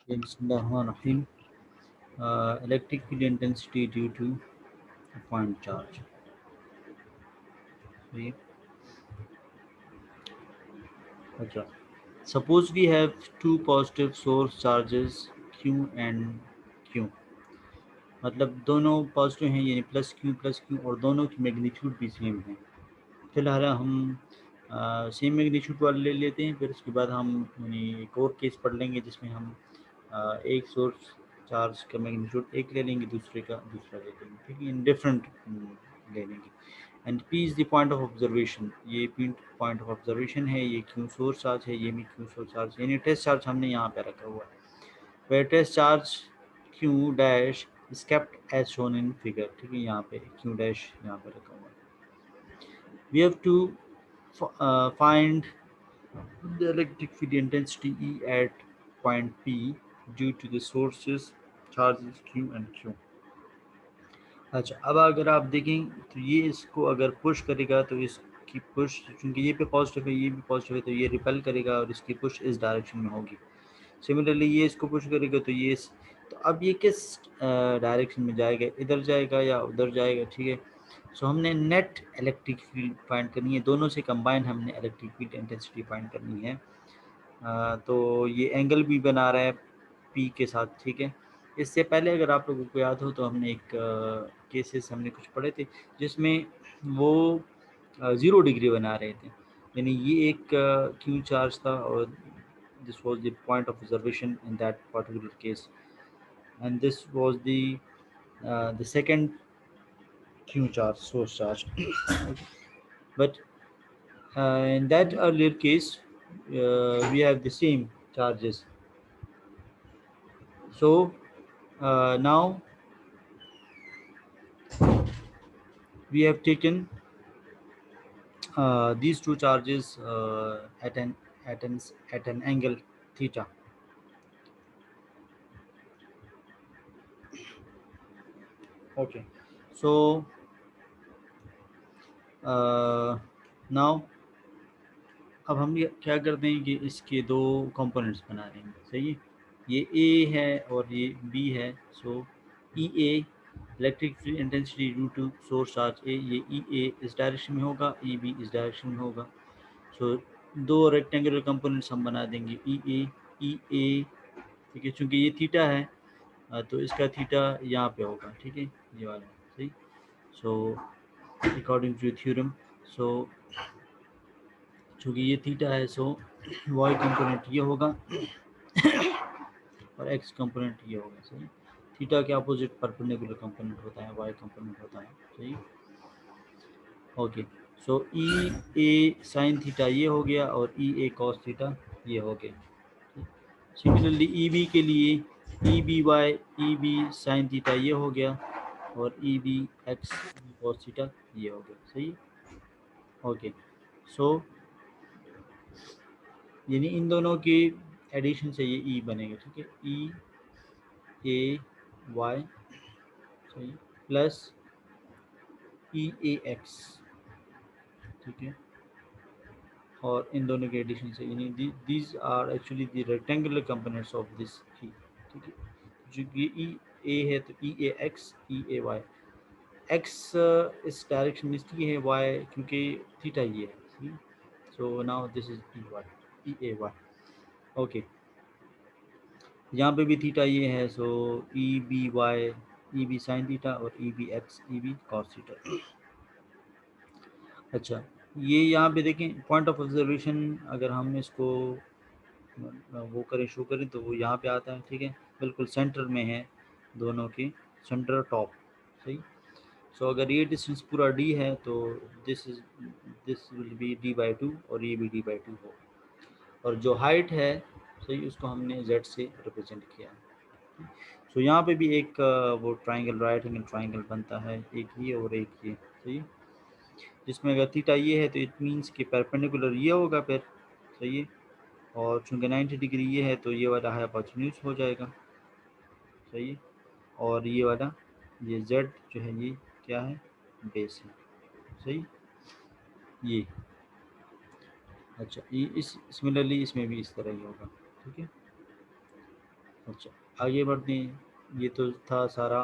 Bismillahirrahmanirrahim. Electric field intensity due to a point charge. Okay. अच्छा. Suppose we have two positive source charges Q and Q. मतलब दोनों positive हैं यानी plus Q और दोनों की मैग्नीट्यूड भी सेम है. फिलहाल हम सेम मैग्नीट्यूड वाले ले लेते हैं. फिर उसके बाद हम यानी एक और केस पढ़ लेंगे जिसमें हम एक सोर्स चार्ज का मैग्नीट्यूड एक ले लेंगे, दूसरे का दूसरा ले लेंगे. ठीक है, इन डिफरेंट ले लेंगे. And P is the point of observation. ये पॉइंट ऑफ ऑब्जर्वेशन है. ये क्यू सोर्स चार्ज है, ये भी क्यू सोर्स चार्ज यानी टेस्ट चार्ज हमने यहाँ पे रखा हुआ है. Where test charge Q dash is kept as shown in figure. ठीक है, यहाँ पे क्यू डैश यहाँ पे रखा हुआ है. We have to find the electric field intensity E at point P due to the sources charges Q and Q. अच्छा, अब अगर आप देखें तो ये इसको अगर पुश करेगा तो इसकी पुश, क्योंकि ये पे पॉजिटिव है ये भी पॉजिटिव है, तो ये रिपेल करेगा और इसकी पुश इस डायरेक्शन में होगी. सिमिलरली ये इसको पुश करेगा तो ये तो अब ये किस डायरेक्शन में जाएगा, इधर जाएगा या उधर जाएगा. ठीक है, सो हमने नेट इलेक्ट्रिक फील्ड फाइंड करनी है. दोनों से कंबाइन हमने इलेक्ट्रिक फील्ड इंटेंसिटी फाइंड करनी है. तो ये एंगल भी बना रहा है पी के साथ. ठीक है, इससे पहले अगर आप लोगों को याद हो तो हमने एक केसेस हमने कुछ पढ़े थे जिसमें वो 0 डिग्री बना रहे थे. यानी ये एक क्यू चार्ज था और this was the point of observation in that particular case, and this was the second q charge, source charge. But in that earlier case we have the same charges. So now we have taken these two charges at an angle theta. Okay, so now अब हम ये क्या करते हैं कि इसके दो components बना रहे हैं. सही है, ये ए है और ये बी है. So E A electric field intensity due to source charge A, ये ई ए इस डायरेक्शन में होगा, ई बी इस डायरेक्शन में होगा. सो दो रेक्टेंगुलर कंपोनेंट्स हम बना देंगे ई ए. ठीक है, चूँकि ये थीटा है तो इसका थीटा यहाँ पे होगा. ठीक है, ये वाला. सही. सो अकॉर्डिंग टू थ्योरम, सो चूँकि ये थीटा है सो वाई कंपोनेंट ये होगा और एक्स कंपोनेंट ये होगा. सही. थीटा के अपोजिट परपेंडिकुलर कंपोनेंट होता है, वाई कंपोनेंट होता है. सही. Okay, so E A sine theta ये हो गया और ई ए कॉस थीटा ये हो गया. सिमिलरली ई बी के लिए E B Y E B sine theta ये हो गया और E B X cos theta ये हो गया. सही. ओके, सो यानी इन दोनों के एडिशन से ये ई बनेगा. ठीक है, ई ए वाई सही प्लस ई ए एक्स. ठीक है, और इन दोनों के एडिशन से यानी these are actually the rectangular components of this की. ठीक है, जो ये ई ए है तो E A X E A Y. X इस डायरेक्शन में इसलिए है, वाई क्योंकि थीटा ये है. So now this is E Y E A Y. Okay, यहाँ पे भी थीटा ये है. So E B Y E B sine theta और E B X E B cos theta. अच्छा, ये यहाँ पे देखें पॉइंट ऑफ ऑब्जर्वेशन अगर हम इसको वो करें शो करें तो वो यहाँ पे आता है. ठीक है, बिल्कुल सेंटर में है दोनों के, सेंटर टॉप. सही. सो अगर ये डिस्टेंस पूरा डी है तो this will be D by to और ये भी डी बाई टू हो. और जो हाइट है सही उसको हमने जेड से रिप्रेजेंट किया है. सो यहाँ पे भी एक वो ट्राइंगल राइट एंगल ट्राइंगल बनता है, एक ये और एक ये. सही, जिसमें अगर थीटा ये है तो इट मीन्स कि परपेंडिकुलर ये होगा फिर. सही है, और चूँकि 90 डिग्री ये है तो ये वाला हाइपोटेन्यूज हो जाएगा. सही है, और ये वाला ये जेड जो है ये क्या है, बेस है. सही, ये. अच्छा, ये इस सिमिलरली इसमें भी इस तरह ही होगा. ठीक है, अच्छा, आगे बढ़ते हैं। ये तो था सारा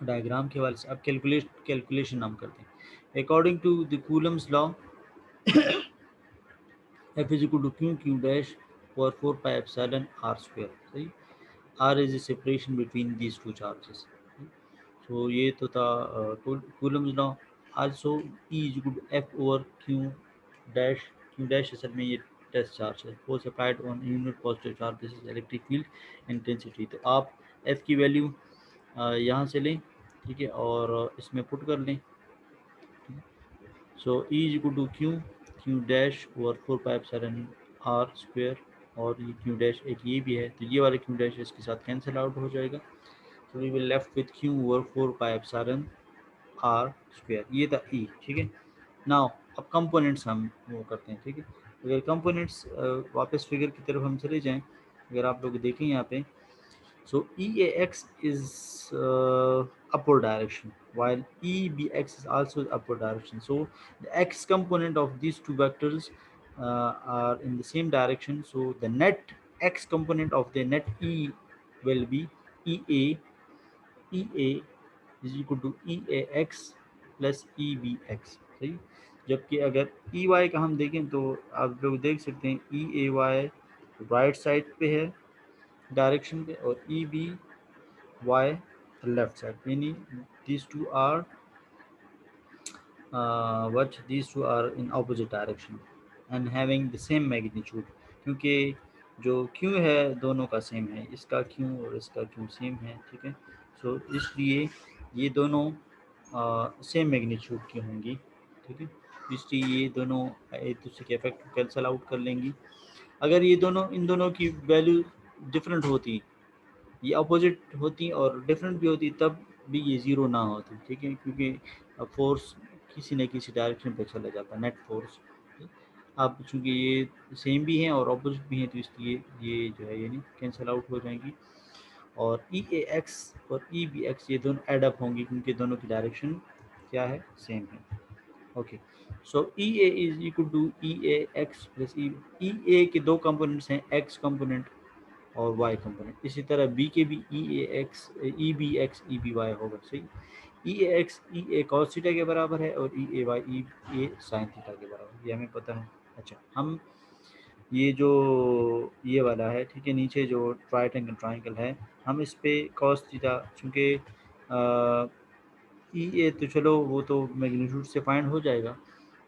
डायग्राम के हवाले से। अब कैलकुलेशन हम करते हैं। According to the Coulomb's law, F is equal to Q dash over 4 pi epsilon R square, सही। R is the separation between these two charges। So ये तो था Coulomb's law. Also E is equal to F over Q dash असल में ये test charge है, force applied on unit positive charge, this is electric field intensity. तो आप F की वैल्यू यहाँ से लें, ठीक है, और इसमें पुट कर लें। So E is equal to Q dash over 4 pi epsilon R square, और ये क्यू डैश एक ये भी है, तो ये वाला क्यू डैश इसके साथ कैंसिल आउट हो जाएगा। तो we will left with Q over 4 pi epsilon R square, ये था E, ठीक है। नाउ अब कंपोनेंट्स हम वो करते हैं, ठीक है। अगर कंपोनेंट्स वापस फिगर की तरफ हम चले जाएं, अगर आप लोग देखें यहाँ पे, so EAX is upward direction, while EBX is also upward direction. So the X component of these two vectors are in the same direction. So the net X component of the net E will be EA. EA is equal to EAX plus EBX, सही। जबकि अगर EY का हम देखें तो आप लोग देख सकते हैं EAY राइट साइड पे है डायरेक्शन पे, और EB y left side, meaning these two are these two are in opposite direction and having the same magnitude, क्योंकि जो q है दोनों का सेम है, इसका q और इसका q सेम है, ठीक है। सो इसलिए ये दोनों सेम मैग्नीट्यूड की होंगी, ठीक है। इसलिए ये दोनों एक दूसरे के इफेक्ट को कैंसल आउट कर लेंगी। अगर ये दोनों इन दोनों की वैल्यू डिफरेंट होती, ये अपोजिट होती और डिफरेंट भी होती, तब भी ये ज़ीरो ना होती, ठीक है, क्योंकि फोर्स किसी न किसी डायरेक्शन पे चला जाता है, नेट फोर्स। अब चूँकि ये सेम भी हैं और अपोजिट भी हैं, तो इसलिए ये जो है ये नहीं कैंसिल आउट हो जाएंगी, और ई ए एक्स और ई बी एक्स ये दोनों एड अप होंगी, क्योंकि दोनों की डायरेक्शन क्या है, सेम है। Okay, so E A is equal to E A X plus E A के दो कंपोनेंट्स हैं, एक्स कंपोनेंट और y कंपोनेंट। इसी तरह b के भी E A X E B X E B Y होगा, सही। E A X E A cos theta के बराबर है, और E A Y E A sine theta के बराबर, ये हमें पता है। अच्छा, हम ये जो ये वाला है, ठीक है, नीचे जो ट्राइंगल है, हम इस पे कॉस थीटा, चूँकि ई ए तो चलो वो तो मैग्नीट्यूड से फाइंड हो जाएगा,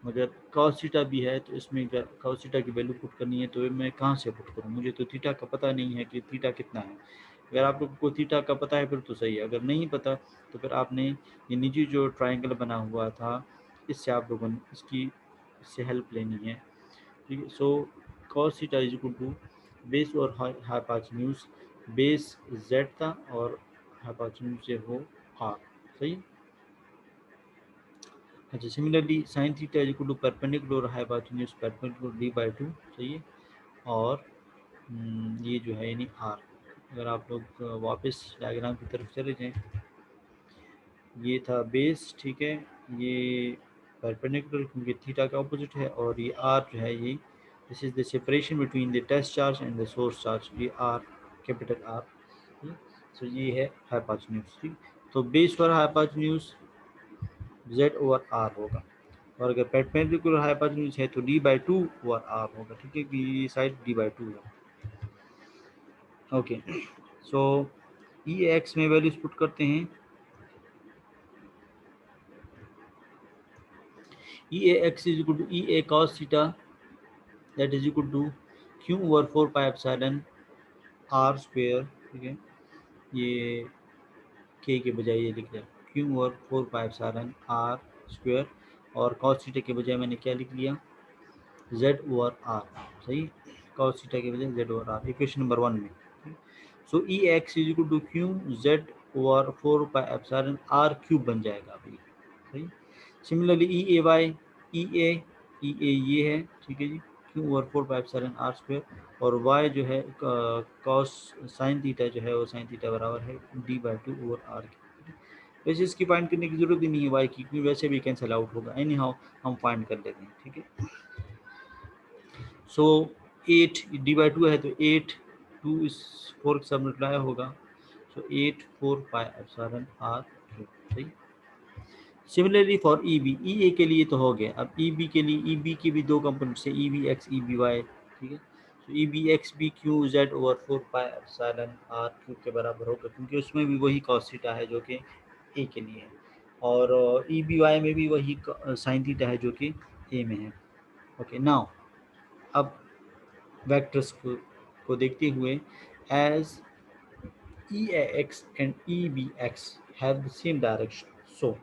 मगर कॉस थीटा भी है, तो इसमें कॉस थीटा की वैल्यू पुट करनी है, तो मैं कहाँ से पुट करूँ, मुझे तो थीटा का पता नहीं है कि थीटा कितना है। अगर आप लोगों को थीटा का पता है फिर तो सही है, अगर नहीं पता तो फिर आपने ये नीचे जो ट्राइंगल बना हुआ था, इससे आप लोगों ने इससे हेल्प लेनी है, ठीक है। So cos theta is equal to base और हाइपोटेन्यूज, बेस जेड था और हाइपोटेन्यूज से हो आर, सही। अच्छा, similarly sine theta is equal to perpendicular hypotenuse perpendicular D by two, सही है। और ये जो है यानी आर, अगर आप लोग वापस डायग्राम की तरफ चले जाएं, ये था बेस, ठीक है, ये परपेंडिकुलर क्योंकि थीटा का ऑपोजिट है, और ये आर जो है ये this is the separation between the test charge and the source charge, ये आर कैपिटल आर, सो ये है हाइपोटेन्यूज, ठीक। तो बेस पर हाइपोटेन्यूज जेड ओवर आर होगा, और अगर परपेंडिकुलर हाइपोटेन्यूज है तो D by two over R होगा, ठीक है, कि ये साइड डी बाई टू है। ओके, सो ई एक्स में वैल्यूज पुट करते हैं। E A X is equal to E A cos theta, that is equal to Q over 4 pi epsilon R square, ठीक है। ये के बजाय ये लिख लिया Q over 4 pi epsilon R square, और कॉस थीटा के बजाय मैंने क्या लिख लिया, जेड ओवर आर, सही। कॉस थीटा के बजाय Z over R, equation number 1 में। So E X is equal to Q Z over 4 pi epsilon R cube बन जाएगा अभी, सही। Similarly E A Y E ए ये है, ठीक है जी, Q over 4 pi epsilon R square, और वाई जो है कॉस साइन थीटा जो है वो साइन थीटा बराबर है D by two over R के। वैसे इसकी फाइंड करने की जरूरत ही नहीं है वाई की, क्योंकि वैसे भी कैंसिल आउट होगा, एनी हाउ हम फाइंड कर लेते हैं, ठीक है। सो 8 डी बाई टू है तो 8 2 इस 4 के साथ मल्टीप्लाई होगा, सो 8 4 पाई एप्सिलॉन आर क्यूब, सही। Similarly for E B, E A के लिए तो हो गया, अब ई बी के लिए, ई बी के भी दो कंपोनेंट्स है, E B X E B Y, ठीक है। तो E B X B Q Z over 4 pi epsilon R cube के बराबर होगा, क्योंकि उसमें भी वही कॉस थीटा है जो कि ए के लिए है, और ई बी वाई में भी वही साइन थीटा है जो कि ए में है। ओके, नाउ अब वेक्टर्स को देखते हुए, as E A X and E B X have the same direction, so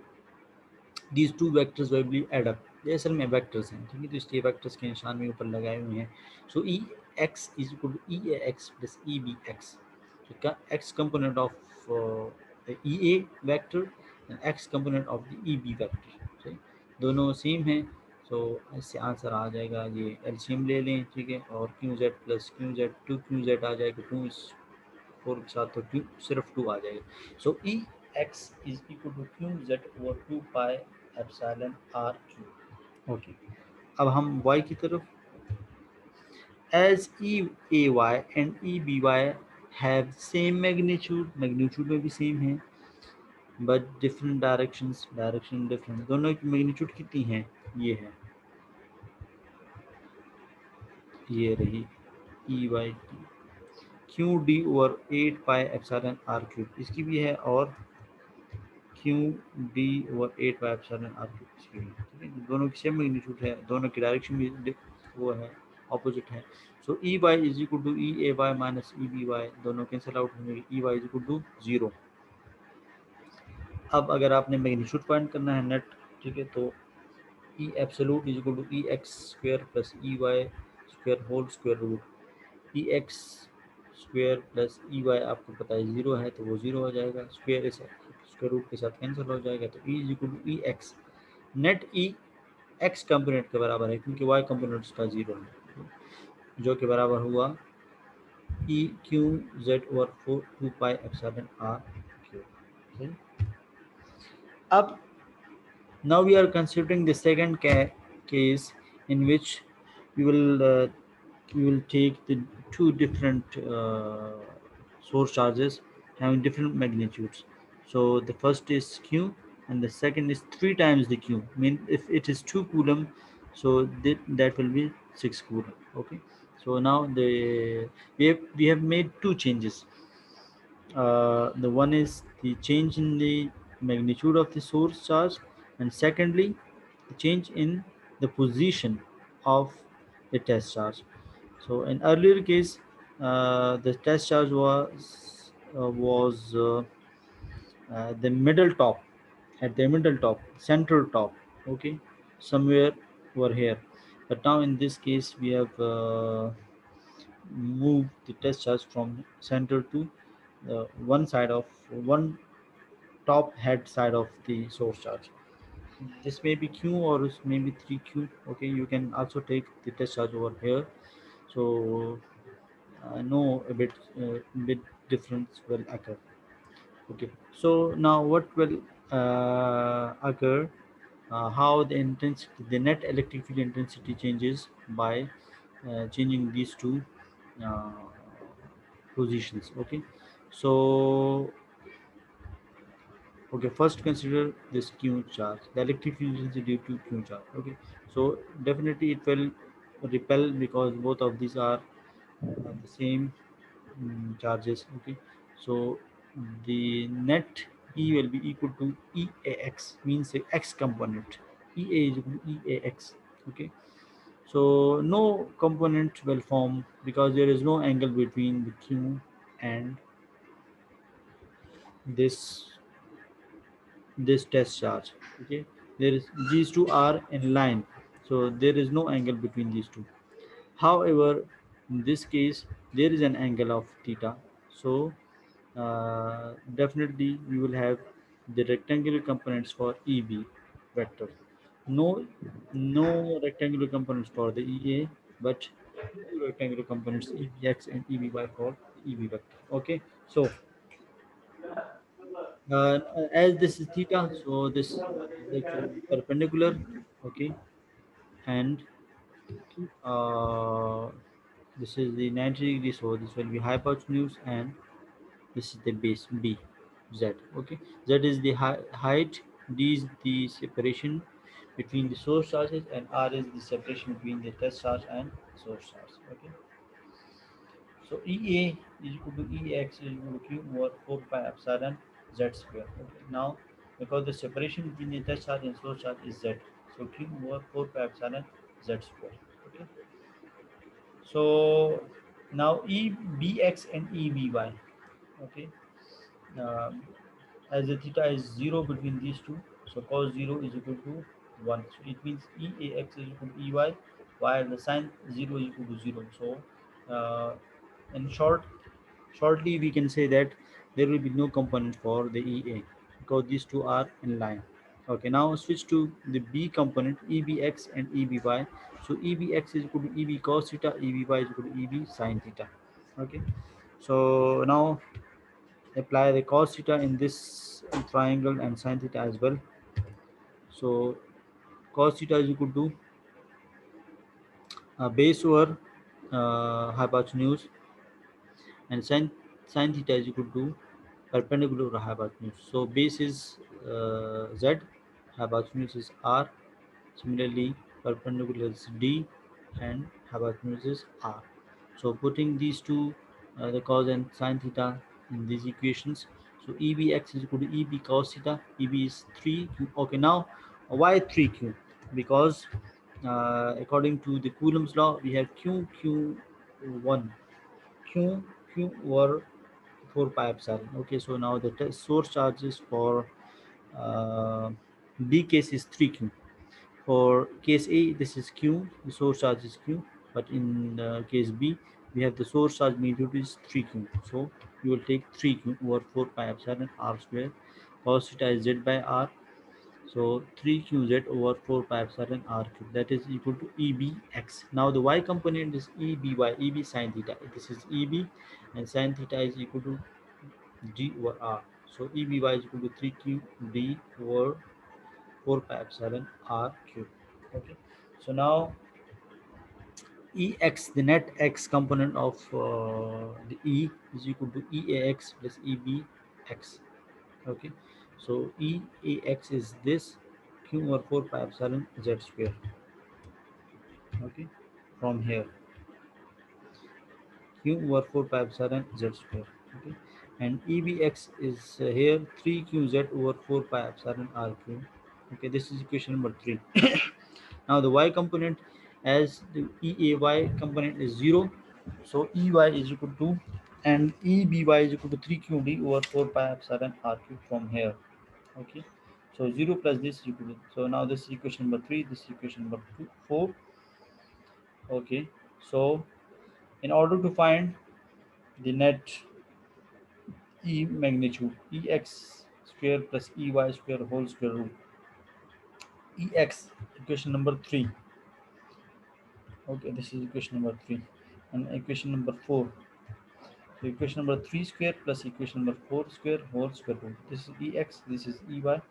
these two vectors will be add up, ये असल में वेक्टर्स हैं, ठीक है, तो इसलिए वेक्टर्स के निशान भी ऊपर लगाए हुए हैं। So E X is equal to E A X plus E B X, तो X component of the E A vector and X component of the E B vector, सही, दोनों सेम हैं। सो इससे आंसर आ जाएगा, ये एलसीएम ले लें, ठीक है, और Q Z plus Q Z, two Q Z आ जाएगा, टू इस फोर के साथ तो टू, सिर्फ टू आ जाएगा। So E X is equal to Q Z over two pi epsilon R cube. Okay, अब हम y की तरफ, as E A Y and E B Y have same magnitude, magnitude में भी सेम है, but different directions, direction different, दोनों की magnitude कितनी है, ये है, ये रही ई वाई की Q D over 8 pi epsilon R cube, इसकी भी है, और Q D over 8 pi epsilon R cube इसकी भी, ठीक है, दोनों की सेम मैग्नीट्यूड है, दोनों की डायरेक्शन भी वो है, ऑपोजिट है। So E Y is equal to E A Y minus E B Y, दोनों कैंसिल आउट होंगे, E Y is equal to 0। अब अगर आपने मैग्नीट्यूड फाइंड करना है नेट, ठीक है, तो E absolute is equal to E X square plus E Y square whole square root, E X square plus E Y आपको पता है 0 है, तो वो 0 हो जाएगा, स्क्वायर इस स्क्वायर रूट के साथ कैंसिल हो जाएगा, तो E is equal to E X, net E X component के बराबर है, क्योंकि वाई कंपोनेंट उसका 0 है, जो कि बराबर हुआ E Q Z over 4 2 pi epsilon R Q. अब now we are considering the second case in which we will uh, we will take the two different source charges having different magnitudes. So the first is q and the second is 3 times the q. Mean if it is 2 coulomb, so that will be 6 coulomb. Okay. So now we have made two changes. The one is the change in the magnitude of the source charge, and secondly the change in the position of the test charge. So in earlier case, the test charge was the middle top, at the middle top, central top, okay, somewhere over here. But now in this case we have moved the test charge from center to one side of one top head side of the source charge. This may be q or it may be 3q. Okay, you can also take the test charge over here. So no, a bit difference will occur. Okay, so now what will occur, how the intensity, the net electric field intensity changes by changing these two uh, positions. Okay, so okay, first consider this q charge, the electric field is due to q charge. Okay, so definitely it will repel because both of these are the same charges. Okay, so the net E will be equal to EAX, means the x component, EA is equal to EAX. Okay, so no component will form because there is no angle between the q and this this test charge. Okay, there is, these two are in line, so there is no angle between these two. However, in this case there is an angle of theta, so definitely we will have the rectangular components for eb vector, no no rectangular components for the ea, but two rectangular components ebx and eby for eb vector. Okay, so as this is theta, so this is actually perpendicular. Okay, and uh, This is the 90 degrees, so this will be hypotenuse, and this is the base B, Z. Okay, Z is the height, D is the separation between the source charges, and R is the separation between the test charge and source charge. Okay, so EA is equal to EX is equal to Q over 4 pi epsilon Z square. Okay, now because the separation between the test charge and source charge is Z, so Q over 4 pi epsilon Z square. Okay, so now EBX and EBY. Okay, uh, as the theta is 0 between these two, so cos 0 is equal to 1. So it means EAX is equal to EY, while the sine 0 is equal to 0. So in shortly we can say that there will be no component for the EA because these two are in line. Okay, now switch to the B component, EBX and EBY. So EBX is equal to EB cos theta, EBY is equal to EB sin theta. Okay, so now apply the cos theta in this triangle and sin theta as well. So cos theta is equal to base over hypotenuse, and sin theta is equal to perpendicular to hypotenuse. So base is Z, hypotenuse is R. Similarly, perpendicular is D, and hypotenuse is R. So putting these two, the cos and sin theta in these equations. So EBX is equal to EB cos theta. EB is 3Q. Okay, now why 3Q? Because according to the Coulomb's law, we have Q1, Q Q over 4 pi epsilon. Okay, so now the source charges for uh, B case is 3Q. For case A, this is Q, the source charge is Q, but in case B, we have the source charge magnitude is 3Q. So you will take 3Q over 4 pi epsilon R square. Cos theta is Z by R. So 3QZ over 4 pi epsilon R cube, that is equal to EBX. Now the Y component is EBY, EB sin theta. This is EB, and sin theta is equal to D over R. So EBY is equal to 3QD over 4 pi epsilon R cube. Okay, so now EX, the net X component of the E, is equal to EAX plus EBX. Okay, so EAX is this Q over 4 pi epsilon Z square. Okay, from here Q over 4 pi epsilon Z square. Okay, and EBX is here 3QZ over 4 pi epsilon R cube. Okay, this is equation number 3. Now the Y component, as the EAY component is 0, so EY is equal to, and EBY is equal to 3QD over 4 pi epsilon R cube from here. Okay, so 0 plus this is equal to, so now this is equation number 3, this is equation number 4. Okay, so in order to find the net E magnitude, EX square plus EY square whole square root, EX, equation number 3. Okay, this is equation number 3, and equation number 4. So equation number 3 square plus equation number 4 square whole square root. This is EX, this is EY.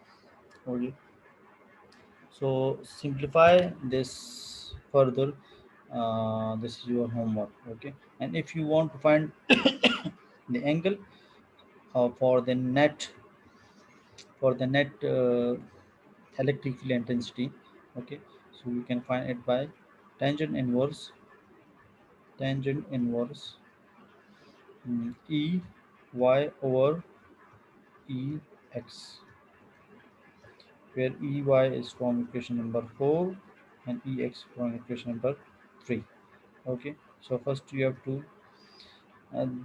Okay, so simplify this further. This is your homework. Okay, and if you want to find the angle for the net, electric field intensity. Okay, so you can find it by tangent inverse, tangent inverse E y over E x, where EY is from equation number 4 and EX from equation number 3. Okay, so first you have to,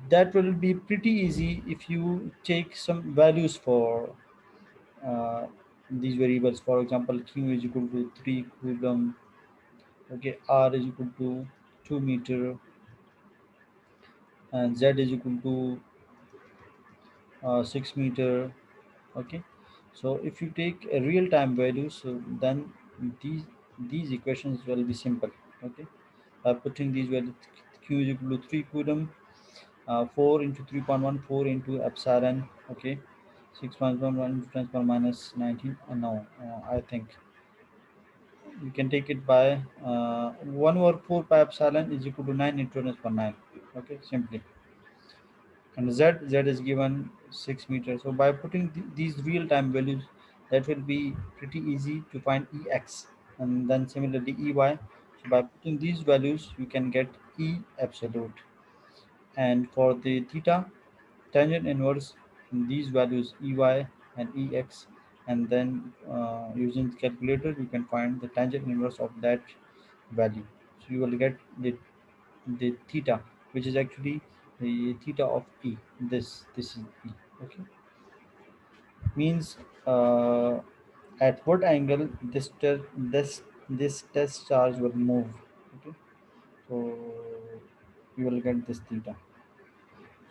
that will be pretty easy if you take some values for uh, these variables. For example, Q is equal to 3 coulomb. Okay, R is equal to 2 meter, and Z is equal to 6 meter. Okay, so if you take a real time value, so then these these equations will be simple. Okay, by putting these values, Q is equal to 3 coulomb, 4 into 3.1, 4 into epsilon. Okay, 6.11 into 10 power minus 19. No, I think You can take it by 1 over 4 pi epsilon is equal to 9 into 10 per 9. Okay, simply. And z is given 6 meters. So by putting these real time values, that will be pretty easy to find ex, and then similarly ey. So by putting these values, you can get e absolute. And for the theta, tangent inverse in these values ey and ex, and then using the calculator you can find the tangent inverse of that value. So you will get the theta, which is actually the theta of e. This is e. Okay, means at what angle this test charge will move. Okay, so you will get this theta.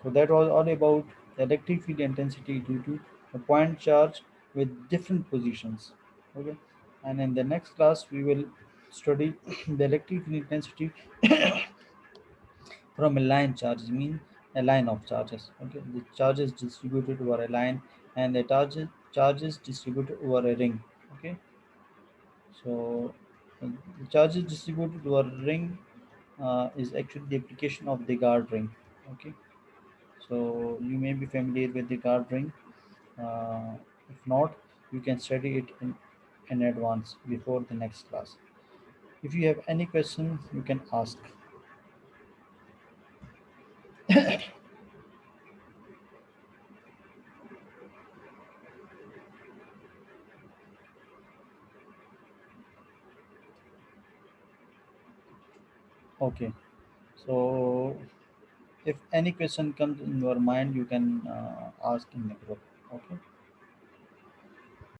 So that was all about the electric field intensity due to a point charge with different positions. Okay, and in the next class we will study the electric field intensity from a line charge, mean a line of charges. Okay, the charges distributed over a line, and the charges distributed over a ring. Okay, so the charges distributed over a ring is actually the application of the guard ring. Okay, so you may be familiar with the guard ring. If not, you can study it in advance before the next class. If you have any questions, you can ask. Okay, so if any question comes in your mind, you can ask in the group. Okay.